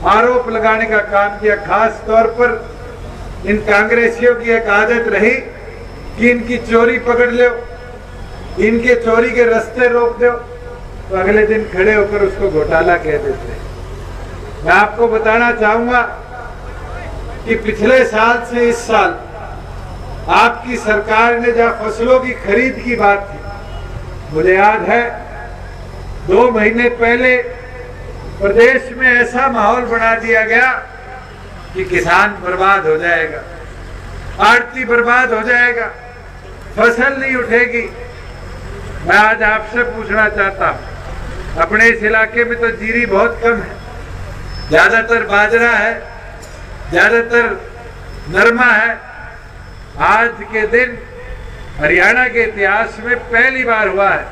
आरोप लगाने का काम किया। खास तौर पर इन कांग्रेसियों की एक आदत रही कि इनकी चोरी पकड़ लो, इनके चोरी के रास्ते रोक दो, तो अगले दिन खड़े होकर उसको घोटाला कह देते हैं। मैं आपको बताना चाहूंगा कि पिछले साल से इस साल आपकी सरकार ने जब फसलों की खरीद की बात की, मुझे याद है 2 महीने पहले प्रदेश में ऐसा माहौल बना दिया गया कि किसान बर्बाद हो जाएगा, आड़ती बर्बाद हो जाएगा, फसल नहीं उठेगी। मैं आज आपसे पूछना चाहता हूं, अपने इस इलाके में तो जीरी बहुत कम है, ज्यादातर बाजरा है, ज्यादातर नरमा है। आज के दिन हरियाणा के इतिहास में पहली बार हुआ है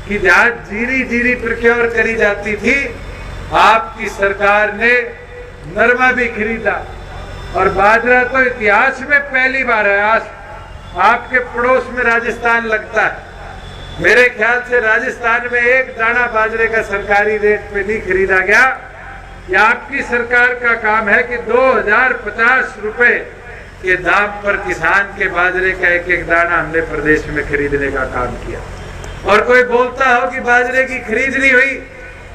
कि जहां जीरी प्रोक्योर करी जाती थी, आपकी सरकार ने नरमा भी खरीदा। और बाजरा तो इतिहास में पहली बार है। आज आपके पड़ोस में राजस्थान लगता है, मेरे ख्याल से राजस्थान में एक दाना बाजरे का सरकारी रेट पे नहीं खरीदा गया। ये आपकी सरकार का काम है कि 2050 रुपए के दाम पर किसान के बाजरे का एक एक दाना हमने प्रदेश में खरीदने का काम किया। और कोई बोलता हो कि बाजरे की खरीद नहीं हुई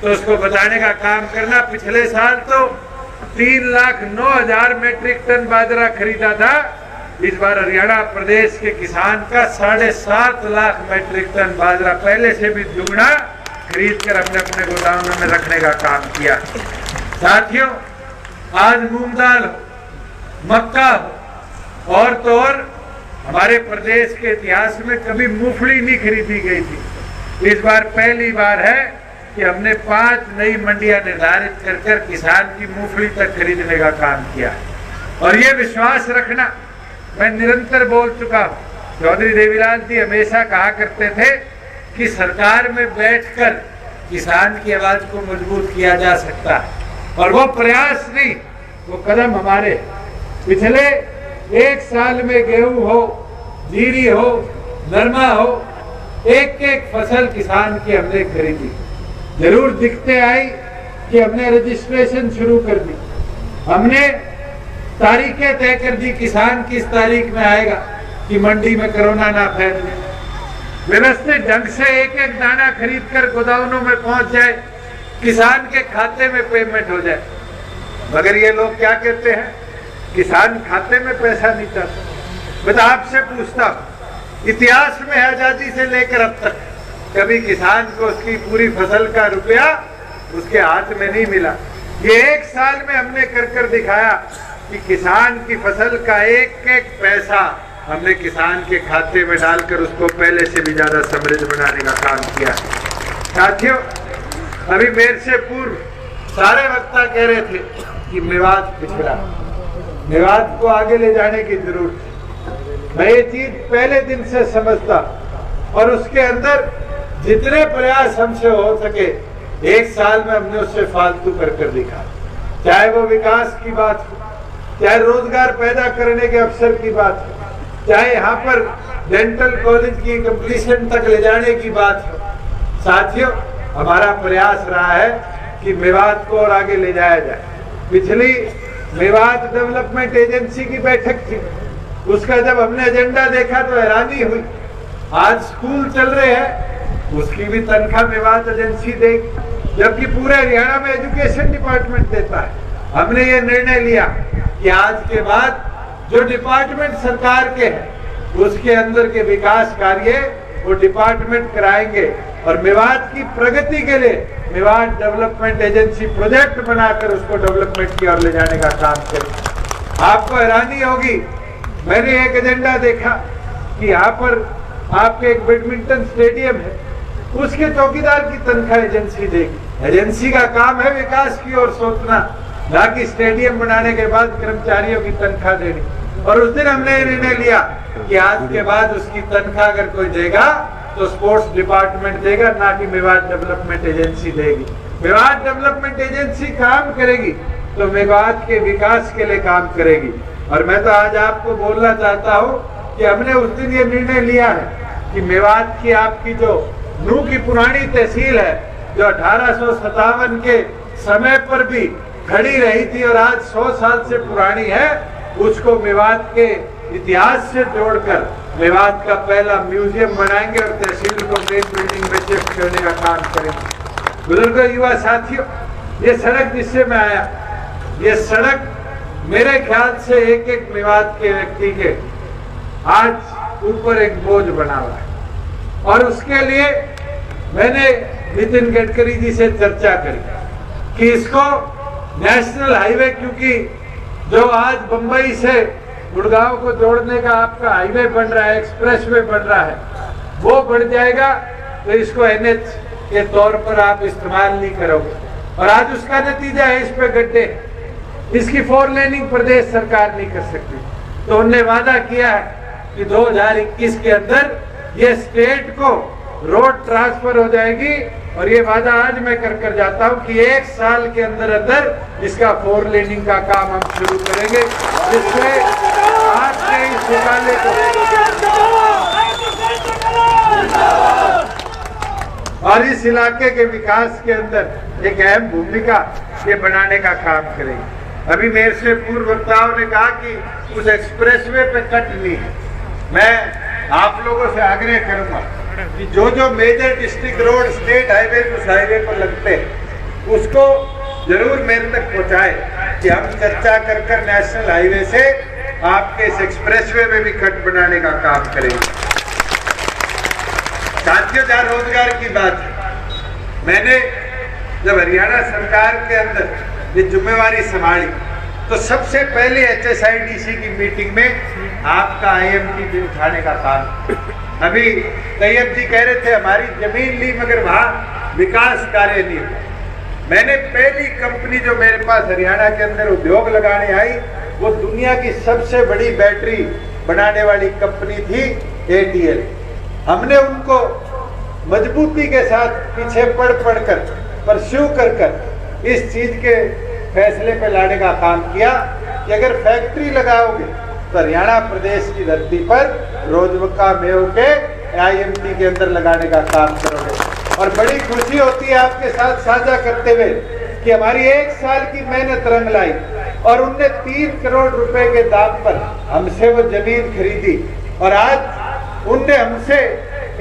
तो उसको बताने का काम करना। पिछले साल तो 3,09,000 मेट्रिक टन बाजरा खरीदा था। इस बार हरियाणा प्रदेश के किसान का 7.5 लाख मेट्रिक टन बाजरा पहले से भी दुगना खरीद कर हमने अपने गोदामों में रखने का काम किया। साथियों, आज मूंग दाल हो, मक्का हो, और तो और हमारे प्रदेश के इतिहास में कभी मूंगफली नहीं खरीदी गई थी। इस बार पहली बार है कि हमने 5 नई मंडियां निर्धारित कर किसान की मूंगफली तक खरीदने का काम किया। और ये विश्वास रखना, मैं निरंतर बोल चुका हूं, चौधरी देवीलाल जी हमेशा कहा करते थे कि सरकार में बैठकर किसान की आवाज को मजबूत किया जा सकता है। और वो प्रयास नहीं, वो कदम हमारे पिछले 1 साल में गेहूं हो, जीरी हो, नरमा हो, एक एक फसल किसान की हमने खरीदी। जरूर दिक्कतें आई कि हमने रजिस्ट्रेशन शुरू कर दी, हमने तारीखें तय कर दी, किसान किस तारीख में आएगा कि मंडी में कोरोना ना फैले, व्यवस्थित ढंग से एक एक दाना खरीद कर गोदामों में पहुंच जाए, किसान के खाते में पेमेंट हो जाए। मगर ये लोग क्या कहते हैं, किसान खाते में पैसा नहीं चाहता। मैं तो आपसे पूछता हूं, इतिहास में आजादी से लेकर अब तक कभी किसान को उसकी पूरी फसल का रुपया उसके हाथ में नहीं मिला। ये 1 साल में हमने कर दिखाया कि किसान की फसल का एक एक पैसा हमने किसान के खाते में डालकर उसको पहले से भी ज्यादा समृद्ध बनाने का काम किया। साथियों, अभी मेरे से पूर्व सारे वक्ता कह रहे थे कि मेवात पिछड़ा, मेवात को आगे ले जाने की जरूरत है। मैं ये चीज पहले दिन से समझता और उसके अंदर जितने प्रयास हमसे हो सके 1 साल में हमने उससे फालतू कर दिखा। चाहे वो विकास की बात हो, चाहे रोजगार पैदा करने के अवसर की बात हो, चाहे यहाँ पर डेंटल कॉलेज की कंप्लीशन तक ले जाने की बात हो। साथियों, हमारा प्रयास रहा है कि मेवात को और आगे ले जाया जाए। पिछली मेवात डेवलपमेंट एजेंसी की बैठक थी, उसका जब हमने एजेंडा देखा तो हैरानी हुई। आज स्कूल चल रहे हैं, उसकी भी तनख्वाह मेवात एजेंसी देगी, जबकि पूरे हरियाणा में एजुकेशन डिपार्टमेंट देता है। हमने ये निर्णय लिया कि आज के बाद जो डिपार्टमेंट सरकार के हैं उसके अंदर के विकास कार्य वो डिपार्टमेंट कराएंगे और मेवात की प्रगति के लिए मेवात डेवलपमेंट एजेंसी प्रोजेक्ट बनाकर उसको डेवलपमेंट की ओर ले जाने का काम करें। आपको हैरानी होगी, मैंने एक एजेंडा देखा कि यहाँ पर आपके एक बैडमिंटन स्टेडियम है, उसके चौकीदार की तनख्वाह एजेंसी देगी। एजेंसी का काम है विकास की ओर सोचना, ना कि स्टेडियम बनाने के बाद कर्मचारियों की तनख्वाह देनी। और उस दिन हमने निर्णय लिया कि आज के बाद उसकी तनख्वाह अगर कोई देगा तो स्पोर्ट्स डिपार्टमेंट देगा, ना कि मेवात डेवलपमेंट एजेंसी देगी। मेवात डेवलपमेंट एजेंसी काम करेगी तो मेवात के विकास के लिए काम करेगी। और मैं तो आज आपको बोलना चाहता हूँ कि हमने उस दिन ये निर्णय लिया है कि मेवात की आपकी जो नूह की पुरानी तहसील है, जो 1857 के समय पर भी खड़ी रही थी और आज 100 साल से पुरानी है, उसको मेवात के इतिहास से जोड़कर मेवात का पहला म्यूजियम बनाएंगे और तहसील को मेन बिल्डिंग में शिफ्ट करने का काम करेंगे। बुजुर्गों, युवा साथियों, ये सड़क जिससे मैं आया, ये सड़क मेरे ख्याल से एक एक मेवात के व्यक्ति के आज ऊपर एक बोझ बना हुआ है। और उसके लिए मैंने नितिन गडकरी जी से चर्चा करी कि इसको नेशनल हाईवे, क्योंकि जो आज बंबई से गुड़गांव को जोड़ने का आपका हाईवे बन रहा है, एक्सप्रेस वे बन रहा है, वो बढ़ जाएगा तो इसको एनएच के तौर पर आप इस्तेमाल नहीं करोगे। और आज उसका नतीजा है, इस पे गड्ढे, इसकी 4 लेनिंग प्रदेश सरकार नहीं कर सकती। तो उन्होंने वादा किया है कि 2021 के अंदर ये स्टेट को रोड ट्रांसफर हो जाएगी। और ये वादा आज मैं कर जाता हूं कि 1 साल के अंदर अंदर इसका 4 लेनिंग का काम हम शुरू करेंगे, जिससे आपके इस घोटाले को और इस इलाके के विकास के अंदर एक अहम भूमिका ये बनाने का काम करेंगे। अभी मेरे से पूर्व वक्ताओं ने कहा कि उस एक्सप्रेसवे पे कट नहीं है। मैं आप लोगों से आग्रह करूंगा कि जो major district road, state highway उस हाईवे पर लगते हैं, उसको जरूर मेरे तक पहुंचाए कि हम चर्चा कर नेशनल हाईवे से आपके इस एक्सप्रेसवे में भी कट बनाने का काम करेंगे। साथियों, जहाँ रोजगार की बात है, मैंने जब हरियाणा सरकार के अंदर ये जिम्मेवारी संभाली तो सबसे पहले HSIDC की मीटिंग में आपका IMT भी उठाने का काम। अभी तैयब जी कह रहे थे हमारी जमीन ली मगर वहाँ विकास कार्य नहीं हुआ। मैंने पहली कंपनी जो मेरे पास हरियाणा के अंदर उद्योग लगाने आई, वो दुनिया की सबसे बड़ी बैटरी बनाने वाली कंपनी थी ATL। हमने उनको मजबूती के साथ पीछे पढ़ कर परस्यू कर इस चीज के फैसले पे लाने का काम किया कि अगर फैक्ट्री लगाओगे तो हरियाणा प्रदेश की धरती पर रोजवका मेव के IMT के अंदर लगाने का काम करोगे। और बड़ी खुशी होती है आपके साथ साझा करते हुए कि हमारी 1 साल की मेहनत रंग लाई और उनने 3 करोड़ रुपए के दाम पर हमसे वो जमीन खरीदी। और आज उनने हमसे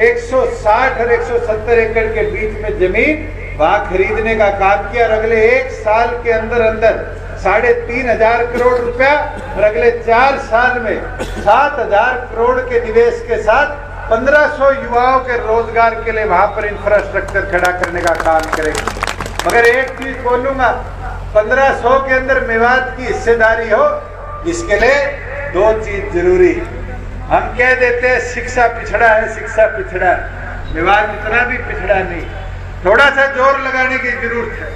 160 और 170 एकड़ के बीच में जमीन वहां खरीदने का काम किया। और अगले 1 साल के अंदर 3,500 करोड़ रुपया और अगले 4 साल में 7,000 करोड़ के निवेश के साथ 1500 युवाओं के रोजगार के लिए वहां पर इंफ्रास्ट्रक्चर खड़ा करने का काम करेंगे। मगर एक चीज बोलूंगा, 1500 के अंदर मेवात की हिस्सेदारी हो, इसके लिए 2 चीज जरूरी। हम कह देते हैं शिक्षा पिछड़ा है, शिक्षा पिछड़ा है, मेवात इतना भी पिछड़ा नहीं, थोड़ा सा जोर लगाने की जरूरत है।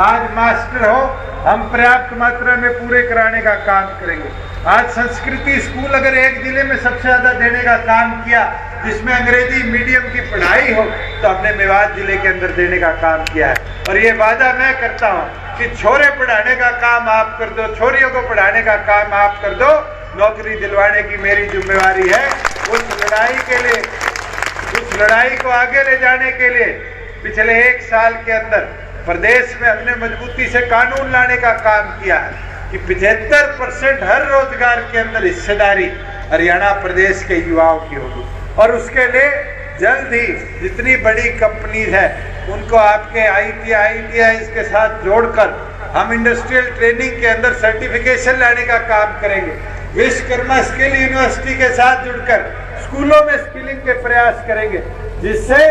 आज मास्टर हो, हम पर्याप्त मात्रा में पूरे कराने का काम करेंगे। आज संस्कृति स्कूल अगर एक जिले में सबसे ज्यादा देने का काम किया जिसमें अंग्रेजी मीडियम की पढ़ाई हो, तो हमने मेवात जिले के अंदर देने का काम किया है। और ये वादा मैं करता हूँ कि छोरे पढ़ाने का काम आप कर दो, छोरियों को पढ़ाने का काम आप कर दो, नौकरी दिलवाने की मेरी जिम्मेवारी है। उस लड़ाई के लिए, उस लड़ाई को आगे ले जाने के लिए पिछले 1 साल के अंदर प्रदेश में हमने मजबूती से कानून लाने का काम किया है कि 75% हर रोजगार के अंदर हिस्सेदारी हरियाणा प्रदेश के युवाओं की होगी। और उसके लिए जल्द ही जितनी बड़ी कंपनी है उनको आपके ITI के साथ जोड़कर हम इंडस्ट्रियल ट्रेनिंग के अंदर सर्टिफिकेशन लाने का काम करेंगे। विश्वकर्मा स्किल यूनिवर्सिटी के साथ जुड़कर स्कूलों में स्किलिंग के प्रयास करेंगे, जिससे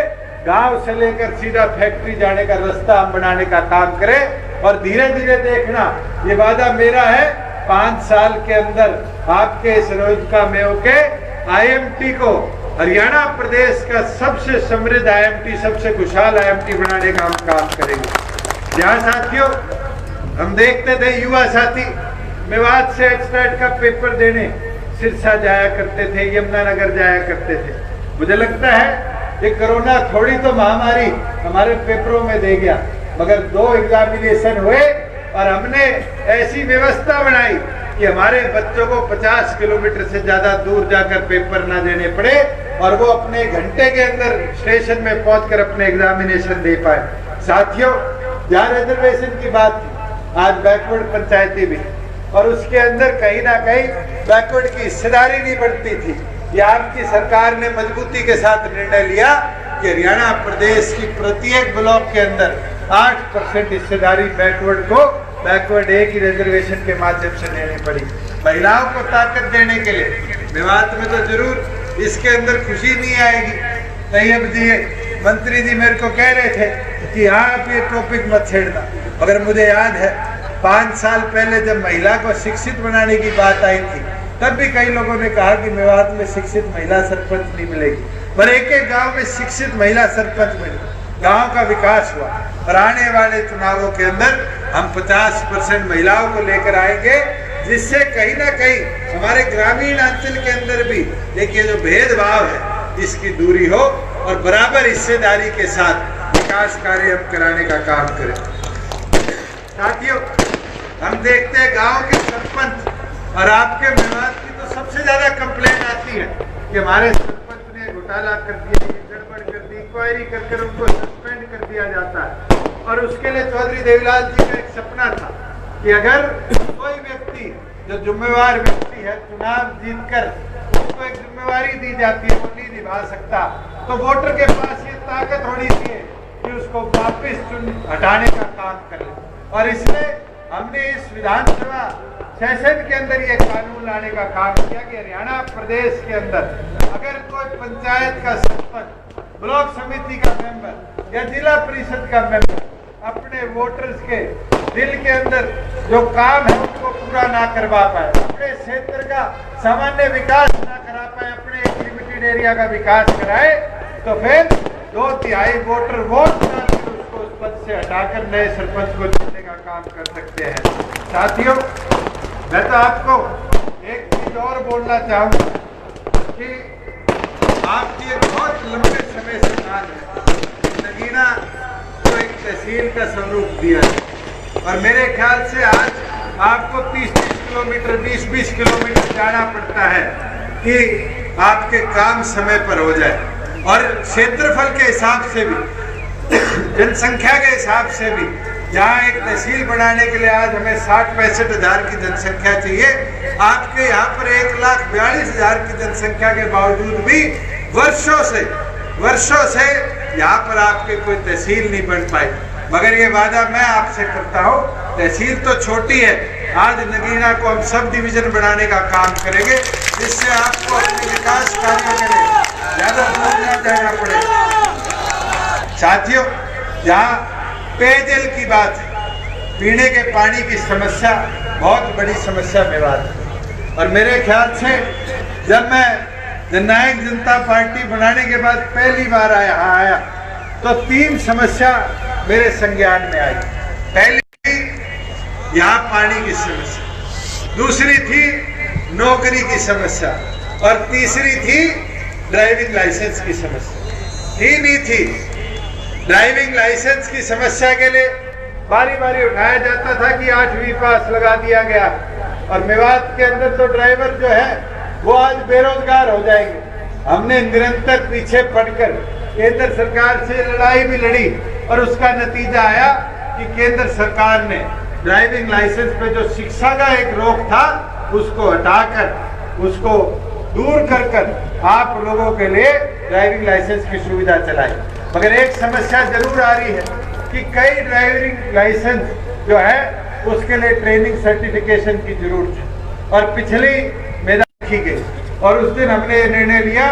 गांव से लेकर सीधा फैक्ट्री जाने का रास्ता हम बनाने का काम करें। और धीरे धीरे देखना, ये वादा मेरा है, 5 साल के अंदर आपके इस रोजका मेव के IMT को हरियाणा प्रदेश का सबसे समृद्ध IMT, सबसे खुशहाल IMT बनाने का हम काम करेंगे। जहाँ साथियों हम देखते थे युवा साथी मेवात से एक्सटेट का पेपर देने सिरसा जाया करते थे, यमुनानगर जाया करते थे। मुझे लगता है ये कोरोना थोड़ी तो महामारी हमारे पेपरों में दे गया, मगर 2 एग्जामिनेशन हुए और हमने ऐसी व्यवस्था बनाई कि हमारे बच्चों को 50 किलोमीटर से ज्यादा दूर जाकर पेपर ना देने पड़े और वो अपने घंटे के अंदर स्टेशन में पहुंचकर अपने एग्जामिनेशन दे पाए। साथियों, जहाँ रिजर्वेशन की बात थी, आज बैकवर्ड पंचायती भी, और उसके अंदर कहीं ना कहीं बैकवर्ड की हिस्सेदारी नहीं बढ़ती थी। ये आपकी सरकार ने मजबूती के साथ निर्णय लिया कि हरियाणा प्रदेश की प्रत्येक ब्लॉक के अंदर 8% हिस्सेदारी बैकवर्ड को बैकवर्ड ए की रिजर्वेशन के माध्यम से लेनी पड़ी। महिलाओं को ताकत देने के लिए मेवात में तो जरूर इसके अंदर खुशी नहीं आएगी। तैयब जी मंत्री जी मेरे को कह रहे थे कि हाँ आप ये टॉपिक मत छेड़ना, मगर मुझे याद है 5 साल पहले जब महिला को शिक्षित बनाने की बात आई थी तब भी कई लोगों ने कहा कि मेवात में शिक्षित महिला सरपंच नहीं मिलेगी, पर एक गांव में शिक्षित महिला सरपंच मिली, गांव का विकास हुआ। और आने वाले चुनावों के अंदर हम 50% महिलाओं को लेकर आएंगे, जिससे कहीं ना कहीं हमारे ग्रामीण अंचल के अंदर भी देखिए जो भेदभाव है इसकी दूरी हो और बराबर हिस्सेदारी के साथ विकास कार्य हम कराने का काम करें। साथियों, हम देखते हैं गांव के सरपंच और आपके मेवात की तो सबसे ज्यादा कंप्लेंट आती है कि हमारे सरपंच ने घोटाला कर दिया, ये गड़बड़ कर दी, इंक्वायरी कर उनको सस्पेंड कर दिया जाता है। और उसके लिए चौधरी देवीलाल जी का एक सपना था कि अगर कोई व्यक्ति जो जिम्मेवार व्यक्ति है चुनाव जीतकर उसको एक जिम्मेवारी दी जाती है वो नहीं निभा सकता, तो वोटर के पास ये ताकत होनी चाहिए कि उसको वापस हटाने का काम करे। और इसलिए हमने इस विधानसभा सेशन के अंदर ये कानून लाने का काम किया कि हरियाणा प्रदेश के अंदर अगर कोई पंचायत का सरपंच, ब्लॉक समिति का मेंबर या जिला परिषद का मेंबर अपने वोटर्स के दिल के अंदर जो काम है उनको पूरा ना करवा पाए, अपने क्षेत्र का सामान्य विकास ना करा पाए, अपने एक लिमिटेड एरिया का विकास कराए, तो फिर 2/3 वोटर वोट डालकर उसको उस पद से हटाकर नए सरपंच को चुनने का काम कर सकते हैं। साथियों, मैं तो आपको एक चीज और बोलना चाहूंगा कि आपकी एक बहुत लंबे समय से मांग है, नगीना को एक तहसील का स्वरूप दिया है और मेरे ख्याल से आज आपको 30-30 किलोमीटर 20-20 किलोमीटर जाना पड़ता है कि आपके काम समय पर हो जाए। और क्षेत्रफल के हिसाब से भी, जनसंख्या के हिसाब से भी, जहाँ एक तहसील बनाने के लिए आज हमें 60-65 हजार की जनसंख्या चाहिए, आपके यहाँ पर 1,42,000 की जनसंख्या के बावजूद भी वर्षों से यहाँ पर आपके कोई तहसील नहीं बन पाई। मगर ये वादा मैं आपसे करता हूँ, तहसील तो छोटी है, आज नगीना को हम सब डिवीजन बनाने का काम करेंगे, जिससे आपको अपने विकास कार्यों के लिए ज्यादा दूर न जाना पड़े। साथियों, जहाँ पेयजल की बात है, पीने के पानी की समस्या बहुत बड़ी समस्या मेवात है। और मेरे ख्याल से जब मैं जननायक जनता पार्टी बनाने के बाद पहली बार आया तो 3 समस्या मेरे संज्ञान में आई। पहली यहाँ पानी की समस्या, दूसरी थी नौकरी की समस्या और तीसरी थी ड्राइविंग लाइसेंस की समस्या। ही नहीं थी। ड्राइविंग लाइसेंस की समस्या के लिए बारी बारी उठाया जाता था कि 8वीं पास लगा दिया गया, और मेवात के अंदर तो ड्राइवर जो है वो आज बेरोजगार हो जाएंगे। हमने निरंतर पीछे पड़कर केंद्र सरकार से लड़ाई भी लड़ी और उसका नतीजा आया कि केंद्र सरकार ने ड्राइविंग लाइसेंस पे जो शिक्षा का एक रोक था उसको हटाकर, उसको दूर कर आप लोगों के लिए ड्राइविंग लाइसेंस की सुविधा चलाई। मगर एक समस्या जरूर आ रही है कि कई ड्राइविंग लाइसेंस जो है उसके लिए ट्रेनिंग सर्टिफिकेशन की जरूरत है, और पिछली मेरा रखी गई। और उस दिन हमने ये निर्णय लिया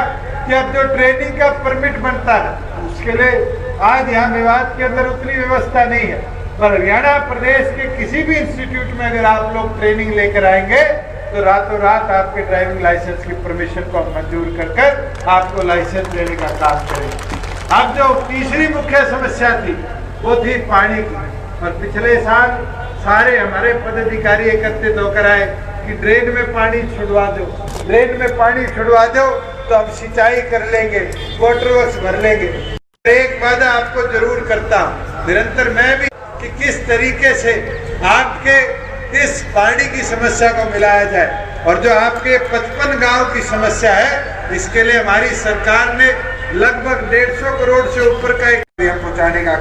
कि अब जो ट्रेनिंग का परमिट बनता है उसके लिए आज यहाँ मेवात के अंदर उतनी व्यवस्था नहीं है, पर हरियाणा प्रदेश के किसी भी इंस्टीट्यूट में अगर आप लोग ट्रेनिंग लेकर आएंगे तो रातों रात आपके ड्राइविंग लाइसेंस की परमिशन को मंजूर कर आपको लाइसेंस देने का काम करेंगे। अब जो तीसरी मुख्य समस्या थी वो थी पानी की, और पिछले साल सारे हमारे पदाधिकारी एकत्रित होकर आए कि ड्रेन में पानी छुड़वा दो, ड्रेन में पानी छुड़वा दो तो हम सिंचाई कर लेंगे, वाटर वर्क्स भर लेंगे। एक वादा आपको जरूर करता हूँ निरंतर मैं भी कि किस तरीके से आपके इस पानी की समस्या को मिलाया जाए, और जो आपके 55 गांव की समस्या है इसके लिए हमारी सरकार ने लगभग 150 करोड़ से ऊपर का एक पहुंचाने का